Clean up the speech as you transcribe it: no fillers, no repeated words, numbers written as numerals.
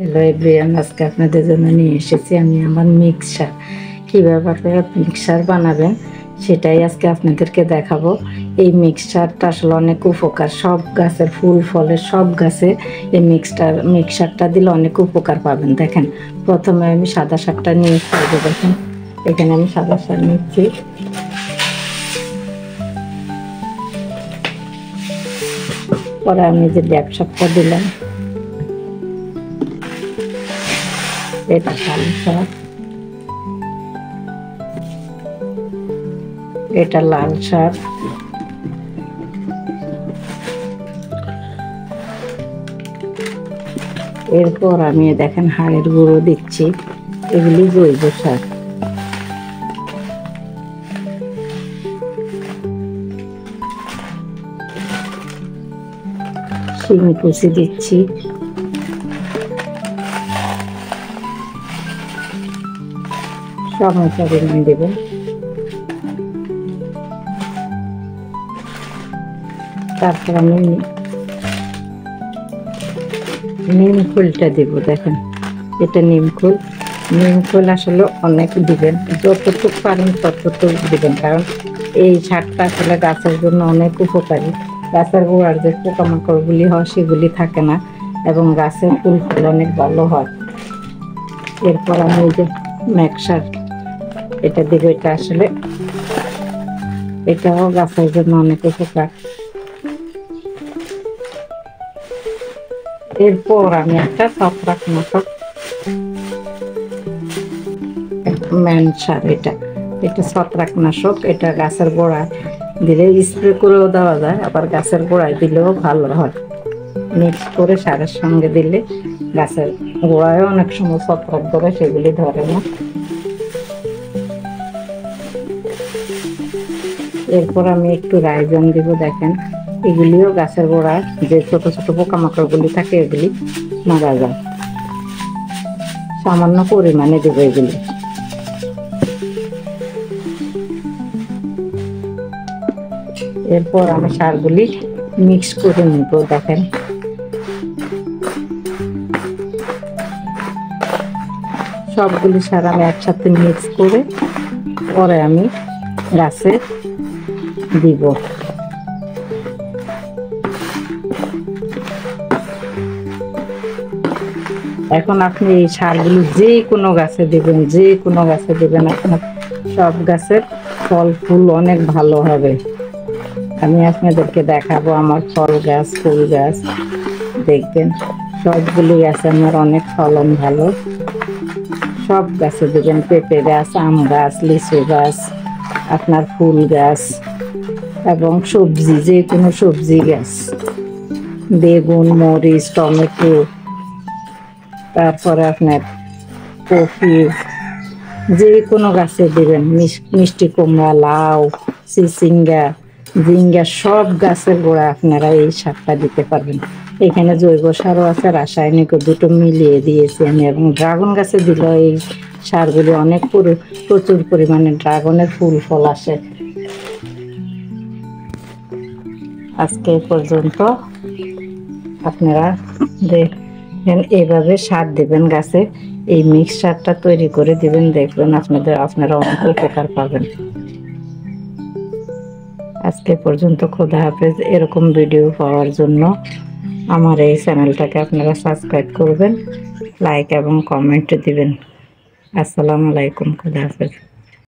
Hello everyone, আজকে আপনাদের জন্য নিয়ে এসেছি আমি আমার মিক্সার। কীভাবে আপনারা মিক্সার বানাবেন সেটাই আজকে আপনাদেরকে দেখাবো। এই মিক্সচারটা আসলে অনেক উপকার, সব গাছের ফুল ফলের সব গাছে এই মিক্সারটা দিলে অনেক উপকার পাবেন। দেখেন, প্রথমে আমি সাদা শাকটা নিয়ে ফেলবো। দেখেন এখানে আমি সাদা শাক নিচ্ছি, পরে আমি যে ব্যাক শাকটা দিলাম, এটা লাল শাক, এটা লাল শাক, এরপর আমি দেখেন হাড়ের গুঁড়ো দিচ্ছি, এগুলি জৈব সার। শিম কুচি দিচ্ছি, সম পরিমাণ দেবেন। তারপর আমি নিম খোলটা দেব। দেখেন এটা নিম খোল। নিম খোল আসলে অনেক দিবেন, যতটুকু পারেন ততটুকু দিবেন, কারণ এই সারটা আসলে গাছের জন্য অনেক উপকারী। গাছের গোড়ার যে পোকামাকড়গুলি হয় সেগুলি থাকে না এবং গাছের ফুল ফল অনেক ভালো হয়। এরপর আমি এই যে মিক্সার এটা দিব, এটা আসলে এটাও গাছের জন্য অনেক উপকার। এরপর আমি একটা ছত্রাকনাশক ম্যান সার, এটা ছত্রাকনাশক, এটা গাছের গোড়ায় দিলে স্প্রে করেও দেওয়া যায়, আবার গাছের গোড়ায় দিলেও ভালো হয়। মিক্স করে সারের সঙ্গে দিলে গাছের গোড়ায় অনেক সময় ছত্রাক ধরে, সেগুলি ধরে না। এরপর আমি একটু রাইজম দিব। দেখেন এগুলিও গাছের গোড়ায় যে ছোট ছোট পোকামাকড় গুলি থাকে এগুলি মারা যায়। সামান্য পরিমাণে দেব এগুলি। এরপর আমি সারগুলি মিক্স করে নিব। দেখেন সবগুলি সার আমি একসাথে মিক্স করে পরে আমি গাছে দিব। এখন আপনি এই সারগুলি যে কোনো গাছে দেবেন, যে কোনো গাছে দেবেন, আপনার সব গাছের ফল ফুল অনেক ভালো হবে। আমি আপনাদেরকে দেখাবো আমার ফল গাছ, ফুল গাছ, দেখবেন সবগুলি গাছে আমার অনেক ফলন ভালো। সব গাছে দেবেন, পেঁপে গাছ, আম গাছ, লিচু গাছ, আপনার ফুল গাছ এবং সবজি, যে কোনো সবজি গাছ, বেগুন, মরিচ, টমেটো, তারপরে আপনার কফি, যে কোনো গাছে দেবেন। মিষ্টি কুমড়া, লাউ, চিচিঙ্গা, ঝিঙ্গা, সব গাছের গোড়া আপনারা এই সারটা দিতে পারবেন। এখানে জৈব সারও আছে, রাসায়নিক দুটো মিলিয়ে দিয়েছি আমি। এবং ড্রাগন গাছে দিলেও এই সারগুলি অনেক প্রচুর পরিমাণে ড্রাগনের ফুল ফল আসে। আজকে পর্যন্ত আপনারা দেখেন এইভাবে সার দেবেন গাছে, এই মিক্সচারটা তৈরি করে দিবেন, দেখবেন আপনারা অনেক উপকার পাবেন। আজকে পর্যন্ত, খোদা হাফেজ। এরকম ভিডিও পাওয়ার জন্য আমার এই চ্যানেলটাকে আপনারা সাবস্ক্রাইব করবেন, লাইক এবং কমেন্ট দিবেন। আসসালামু আলাইকুম, খোদা হাফেজ।